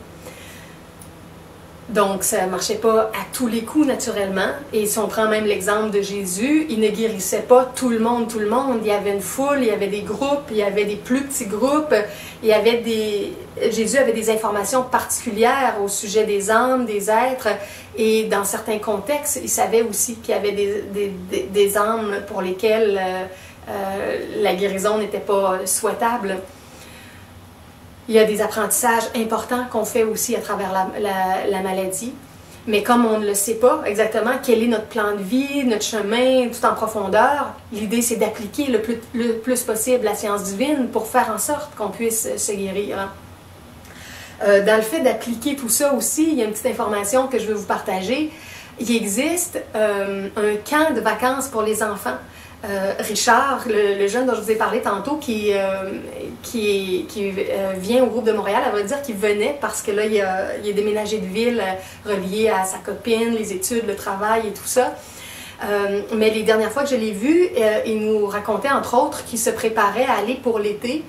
Donc, ça ne marchait pas à tous les coups naturellement. Et si on prend même l'exemple de Jésus, il ne guérissait pas tout le monde. Il y avait une foule, il y avait des groupes, il y avait des plus petits groupes. Jésus avait des informations particulières au sujet des âmes, des êtres. Et dans certains contextes, il savait aussi qu'il y avait des âmes pour lesquelles la guérison n'était pas souhaitable. Il y a des apprentissages importants qu'on fait aussi à travers la maladie. Mais comme on ne le sait pas exactement quel est notre plan de vie, notre chemin, tout en profondeur, l'idée c'est d'appliquer le plus possible la science divine pour faire en sorte qu'on puisse se guérir. Dans le fait d'appliquer tout ça aussi, il y a une petite information que je veux vous partager. Il existe un camp de vacances pour les enfants. Richard, le jeune dont je vous ai parlé tantôt, qui vient au groupe de Montréal, à vrai dire qu'il venait parce que là, il a déménagé de ville relié à sa copine, les études, le travail et tout ça. Mais les dernières fois que je l'ai vu, il nous racontait entre autres qu'il se préparait à aller pour l'été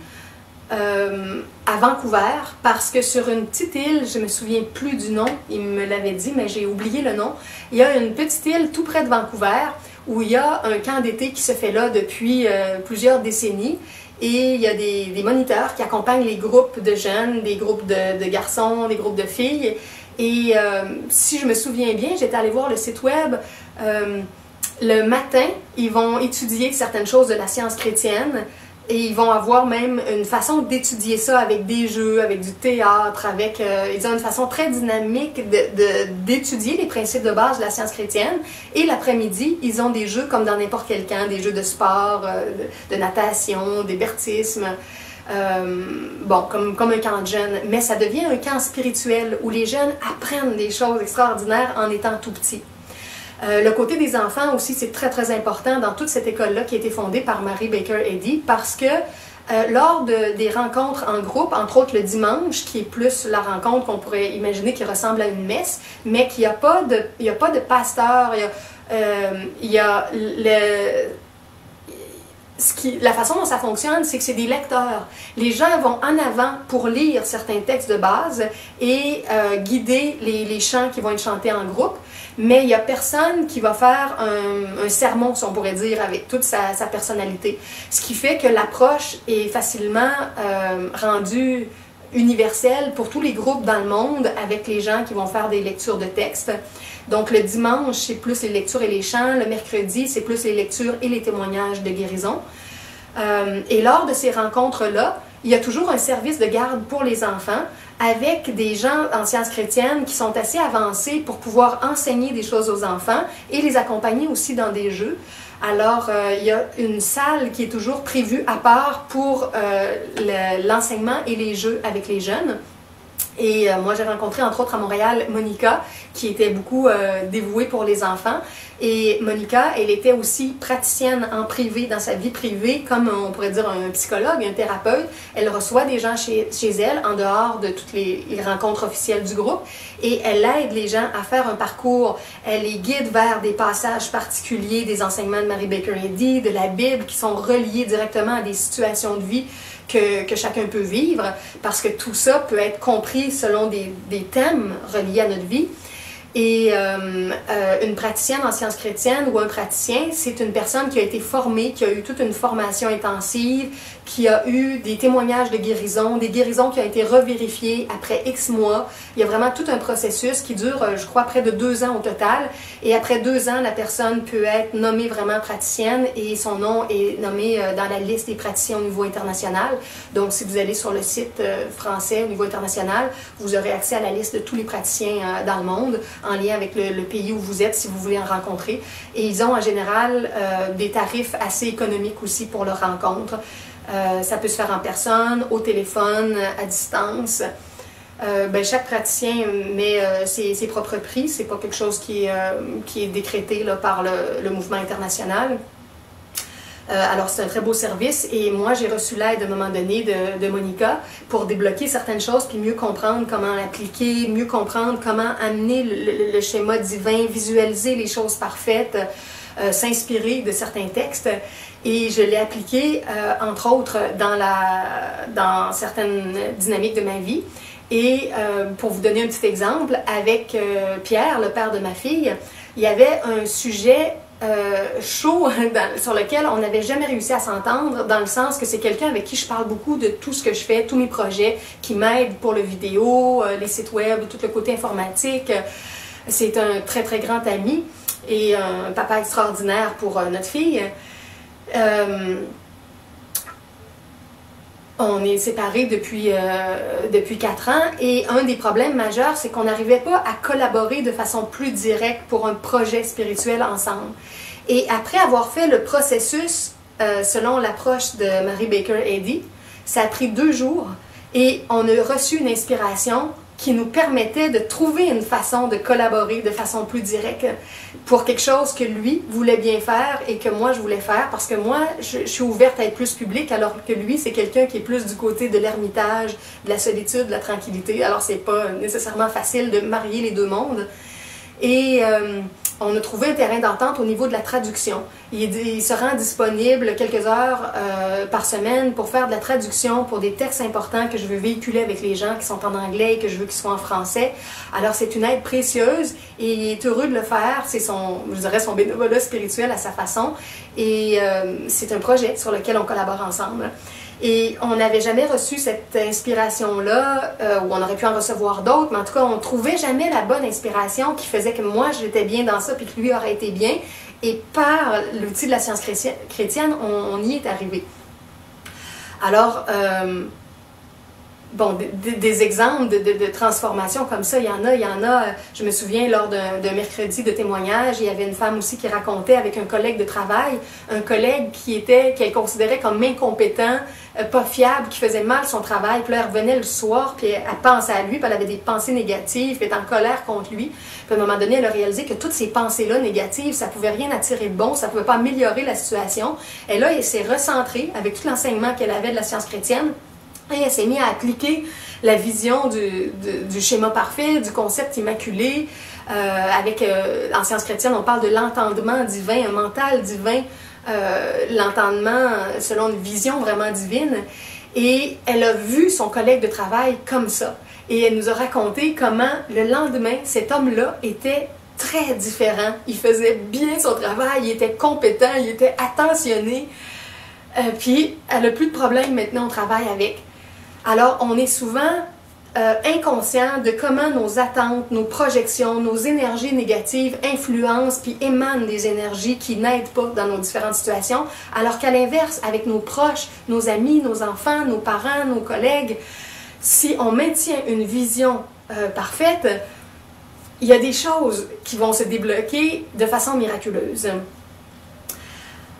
à Vancouver parce que sur une petite île, je me souviens plus du nom, il me l'avait dit, mais j'ai oublié le nom, il y a une petite île tout près de Vancouver où il y a un camp d'été qui se fait là depuis plusieurs décennies et il y a des moniteurs qui accompagnent les groupes de jeunes, des groupes de garçons, des groupes de filles. Et si je me souviens bien, j'étais allée voir le site web, le matin, ils vont étudier certaines choses de la science chrétienne et ils vont avoir même une façon d'étudier ça avec des jeux, avec du théâtre, ils ont une façon très dynamique d'étudier les principes de base de la science chrétienne. Et l'après-midi, ils ont des jeux comme dans n'importe quel camp, des jeux de sport, de natation, d'hébertisme, comme un camp de jeunes. Mais ça devient un camp spirituel où les jeunes apprennent des choses extraordinaires en étant tout petits. Le côté des enfants aussi, c'est très important dans toute cette école-là qui a été fondée par Mary Baker Eddy parce que lors des rencontres en groupe, entre autres le dimanche, qui est plus la rencontre qu'on pourrait imaginer qui ressemble à une messe, mais qu'il n'y a pas de pasteur, la façon dont ça fonctionne, c'est que c'est des lecteurs. Les gens vont en avant pour lire certains textes de base et guider les chants qui vont être chantés en groupe. Mais il n'y a personne qui va faire un sermon, si on pourrait dire, avec toute sa personnalité. Ce qui fait que l'approche est facilement rendue universelle pour tous les groupes dans le monde avec les gens qui vont faire des lectures de textes. Donc le dimanche, c'est plus les lectures et les chants. Le mercredi, c'est plus les lectures et les témoignages de guérison. Et lors de ces rencontres-là, il y a toujours un service de garde pour les enfants avec des gens en sciences chrétiennes qui sont assez avancés pour pouvoir enseigner des choses aux enfants et les accompagner aussi dans des jeux. Alors, il y a une salle qui est toujours prévue à part pour l'enseignement et les jeux avec les jeunes. Et moi, j'ai rencontré entre autres à Montréal Monica, qui était beaucoup dévouée pour les enfants. Et Monica, elle était aussi praticienne en privé, dans sa vie privée, comme on pourrait dire un psychologue, un thérapeute. Elle reçoit des gens chez elle, en dehors de toutes les rencontres officielles du groupe. Et elle aide les gens à faire un parcours. Elle les guide vers des passages particuliers des enseignements de Mary Baker Eddy, de la Bible, qui sont reliés directement à des situations de vie que chacun peut vivre, parce que tout ça peut être compris selon des thèmes reliés à notre vie. Et une praticienne en sciences chrétiennes ou un praticien, c'est une personne qui a été formée, qui a eu toute une formation intensive, qui a eu des témoignages de guérison, des guérisons qui ont été revérifiées après X mois. Il y a vraiment tout un processus qui dure, je crois, près de 2 ans au total. Et après 2 ans, la personne peut être nommée vraiment praticienne et son nom est nommé dans la liste des praticiens au niveau international. Donc, si vous allez sur le site français au niveau international, vous aurez accès à la liste de tous les praticiens dans le monde, en lien avec le pays où vous êtes, si vous voulez en rencontrer. Et ils ont en général des tarifs assez économiques aussi pour leur rencontre. Ça peut se faire en personne, au téléphone, à distance. Chaque praticien met ses propres prix. C'est pas quelque chose qui est décrété là, par le mouvement international. Alors, c'est un très beau service et moi, j'ai reçu l'aide à un moment donné de Monica pour débloquer certaines choses puis mieux comprendre comment l'appliquer, mieux comprendre comment amener le schéma divin, visualiser les choses parfaites, s'inspirer de certains textes. Et je l'ai appliqué, entre autres, dans certaines dynamiques de ma vie. Et pour vous donner un petit exemple, avec Pierre, le père de ma fille, il y avait un sujet chaud sur lequel on n'avait jamais réussi à s'entendre, dans le sens que c'est quelqu'un avec qui je parle beaucoup de tout ce que je fais, tous mes projets, qui m'aide pour le vidéo, les sites web, tout le côté informatique. C'est un très très grand ami et un papa extraordinaire pour notre fille. On est séparés depuis 4 ans et un des problèmes majeurs, c'est qu'on n'arrivait pas à collaborer de façon plus directe pour un projet spirituel ensemble. Et après avoir fait le processus selon l'approche de Mary Baker Eddy, ça a pris 2 jours et on a reçu une inspiration qui nous permettait de trouver une façon de collaborer de façon plus directe pour quelque chose que lui voulait bien faire et que moi je voulais faire, parce que moi je suis ouverte à être plus publique alors que lui c'est quelqu'un qui est plus du côté de l'ermitage, de la solitude, de la tranquillité. Alors c'est pas nécessairement facile de marier les 2 mondes. Et on a trouvé un terrain d'entente au niveau de la traduction. Il se rend disponible quelques heures par semaine pour faire de la traduction pour des textes importants que je veux véhiculer avec les gens qui sont en anglais et que je veux qu'ils soient en français. Alors c'est une aide précieuse et il est heureux de le faire. C'est je dirais, son bénévolat spirituel à sa façon. Et c'est un projet sur lequel on collabore ensemble. Et on n'avait jamais reçu cette inspiration-là, ou on aurait pu en recevoir d'autres, mais en tout cas, on ne trouvait jamais la bonne inspiration qui faisait que moi, j'étais bien dans ça, puis que lui aurait été bien. Et par l'outil de la science chrétienne, on y est arrivé. Alors, des exemples de transformation comme ça, il y en a. Je me souviens, lors d'un mercredi de témoignage, il y avait une femme aussi qui racontait avec un collègue de travail, un collègue qu'elle considérait comme incompétent, pas fiable, qui faisait mal son travail. Puis là, elle revenait le soir, puis elle pensait à lui, puis elle avait des pensées négatives, puis elle était en colère contre lui. Puis à un moment donné, elle a réalisé que toutes ces pensées-là négatives, ça pouvait rien attirer de bon, ça pouvait pas améliorer la situation. Et là, elle s'est recentrée avec tout l'enseignement qu'elle avait de la science chrétienne. Et elle s'est mise à appliquer la vision du schéma parfait, du concept immaculé. En sciences chrétiennes, on parle de l'entendement divin, un mental divin, l'entendement selon une vision vraiment divine. Et elle a vu son collègue de travail comme ça. Et elle nous a raconté comment le lendemain, cet homme-là était très différent. Il faisait bien son travail, il était compétent, il était attentionné. Puis elle n'a plus de problème maintenant au travail avec. Alors, on est souvent inconscient de comment nos attentes, nos projections, nos énergies négatives influencent puis émanent des énergies qui n'aident pas dans nos différentes situations, alors qu'à l'inverse, avec nos proches, nos amis, nos enfants, nos parents, nos collègues, si on maintient une vision parfaite, il y a des choses qui vont se débloquer de façon miraculeuse.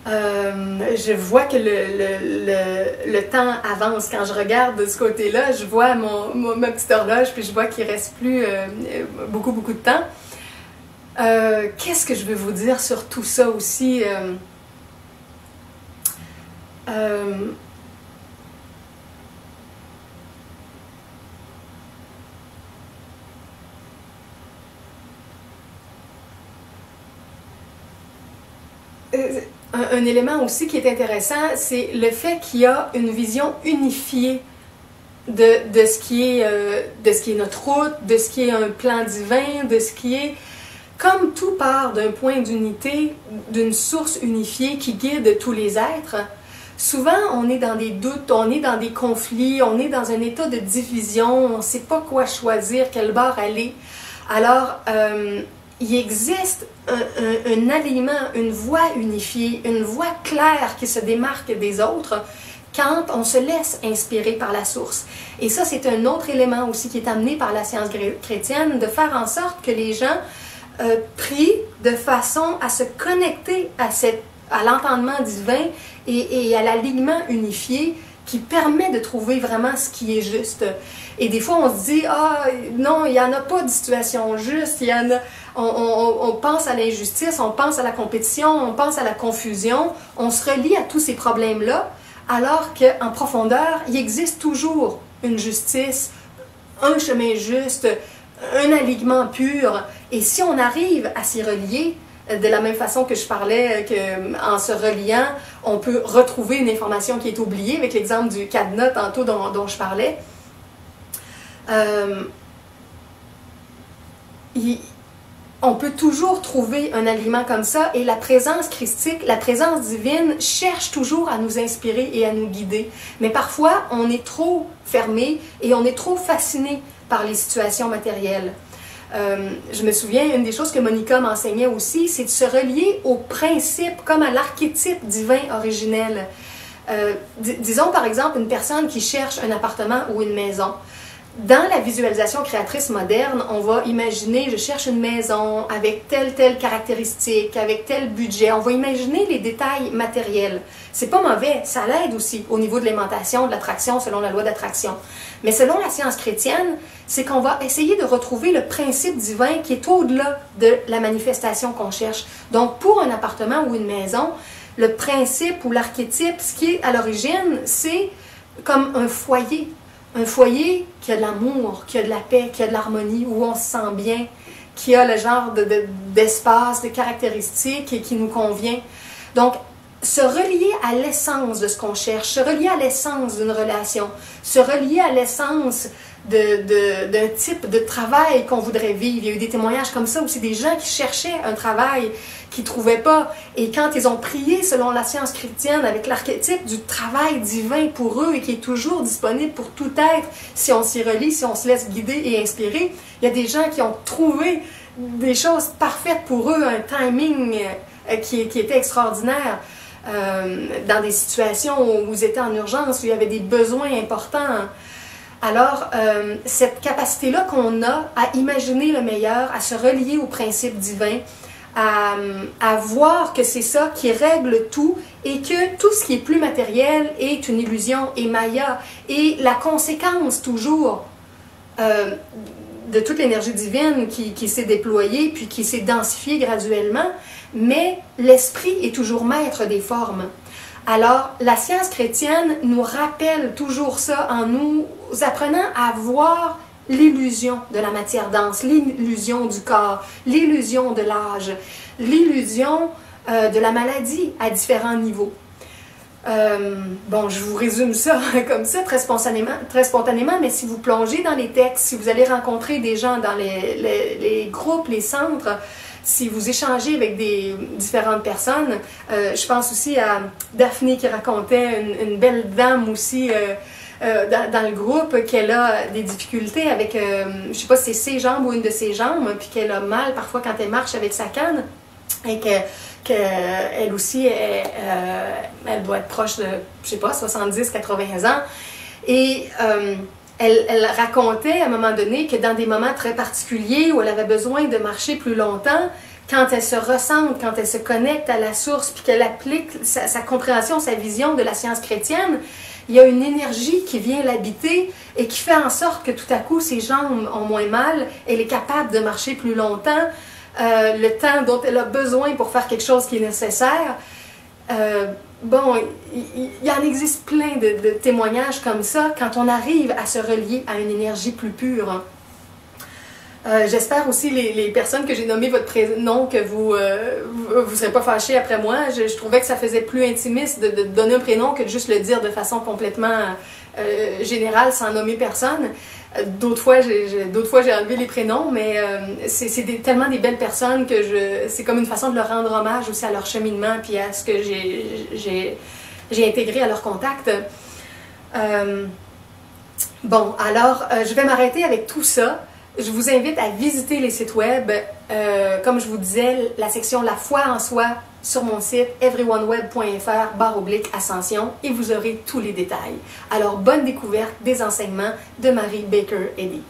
Je vois que le temps avance. Quand je regarde de ce côté-là, je vois ma petite horloge, puis je vois qu'il ne reste plus beaucoup de temps. Qu'est-ce que je veux vous dire sur tout ça aussi? Un élément aussi qui est intéressant, c'est le fait qu'il y a une vision unifiée de ce qui est notre route, de ce qui est un plan divin, de ce qui est... Comme tout part d'un point d'unité, d'une source unifiée qui guide tous les êtres, souvent on est dans des doutes, on est dans des conflits, on est dans un état de division, on ne sait pas quoi choisir, quel bord aller. Alors, il existe un alignement, une voie unifiée, une voie claire qui se démarque des autres quand on se laisse inspirer par la source. Et ça, c'est un autre élément aussi qui est amené par la science chrétienne, de faire en sorte que les gens prient de façon à se connecter à l'entendement divin et à l'alignement unifié qui permet de trouver vraiment ce qui est juste. Et des fois, on se dit, ah non, il n'y en a pas de situation juste, il y en a... On pense à l'injustice, on pense à la compétition, on pense à la confusion, on se relie à tous ces problèmes-là, alors qu'en profondeur, il existe toujours une justice, un chemin juste, un alignement pur. Et si on arrive à s'y relier, de la même façon que je parlais qu'en se reliant, on peut retrouver une information qui est oubliée, avec l'exemple du cadenas tantôt dont je parlais, on peut toujours trouver un alignement comme ça, et la présence christique, la présence divine cherche toujours à nous inspirer et à nous guider. Mais parfois, on est trop fermé et on est trop fasciné par les situations matérielles. Je me souviens, une des choses que Monica m'enseignait aussi, c'est de se relier au principe, comme à l'archétype divin originel. Disons par exemple une personne qui cherche un appartement ou une maison. Dans la visualisation créatrice moderne, on va imaginer, je cherche une maison avec telle caractéristique, avec tel budget. On va imaginer les détails matériels. C'est pas mauvais, ça l'aide aussi au niveau de l'aimantation, de l'attraction, selon la loi d'attraction. Mais selon la science chrétienne, c'est qu'on va essayer de retrouver le principe divin qui est au-delà de la manifestation qu'on cherche. Donc, pour un appartement ou une maison, le principe ou l'archétype, ce qui est à l'origine, c'est comme un foyer. Un foyer qui a de l'amour, qui a de la paix, qui a de l'harmonie, où on se sent bien, qui a le genre d'espace, de caractéristiques et qui nous convient. Donc, se relier à l'essence de ce qu'on cherche, se relier à l'essence d'une relation, se relier à l'essence d'un type de travail qu'on voudrait vivre. Il y a eu des témoignages comme ça aussi, des gens qui cherchaient un travail qu'ils ne trouvaient pas. Et quand ils ont prié selon la science chrétienne avec l'archétype du travail divin pour eux et qui est toujours disponible pour tout être, si on s'y relie, si on se laisse guider et inspirer, il y a des gens qui ont trouvé des choses parfaites pour eux, un timing qui était extraordinaire. Dans des situations où ils étaient en urgence, où il y avait des besoins importants. Alors, cette capacité-là qu'on a à imaginer le meilleur, à se relier au principe divin, à voir que c'est ça qui règle tout et que tout ce qui est plus matériel est une illusion et maya, et la conséquence toujours de toute l'énergie divine qui s'est déployée puis qui s'est densifiée graduellement, mais l'esprit est toujours maître des formes. Alors, la science chrétienne nous rappelle toujours ça en nous apprenant à voir l'illusion de la matière dense, l'illusion du corps, l'illusion de l'âge, l'illusion de la maladie à différents niveaux. Bon, je vous résume ça comme ça, très spontanément, mais si vous plongez dans les textes, si vous allez rencontrer des gens dans les groupes, les centres, si vous échangez avec des différentes personnes, je pense aussi à Daphné qui racontait une belle dame aussi dans le groupe, qu'elle a des difficultés avec, je ne sais pas si c'est ses jambes ou une de ses jambes, puis qu'elle a mal parfois quand elle marche avec sa canne, et qu'elle aussi, elle doit être proche de, je sais pas, 70-80 ans. Et elle racontait à un moment donné que dans des moments très particuliers où elle avait besoin de marcher plus longtemps, quand elle se ressente, quand elle se connecte à la source, puis qu'elle applique sa compréhension, sa vision de la science chrétienne, il y a une énergie qui vient l'habiter et qui fait en sorte que tout à coup, ses jambes ont moins mal, elle est capable de marcher plus longtemps, le temps dont elle a besoin pour faire quelque chose qui est nécessaire. Bon, il en existe plein de témoignages comme ça quand on arrive à se relier à une énergie plus pure. J'espère aussi les personnes que j'ai nommées votre prénom que vous serez pas fâchés après moi. Je trouvais que ça faisait plus intimiste de donner un prénom que de juste le dire de façon complètement générale sans nommer personne. D'autres fois j'ai enlevé les prénoms, mais c'est tellement des belles personnes que c'est comme une façon de leur rendre hommage aussi à leur cheminement puis à ce que j'ai intégré à leur contact. Bon, alors je vais m'arrêter avec tout ça. Je vous invite à visiter les sites web, comme je vous disais, la section La foi en soi sur mon site everyoneWeb.fr/ascension et vous aurez tous les détails. Alors, bonne découverte des enseignements de Marie Baker Eddy.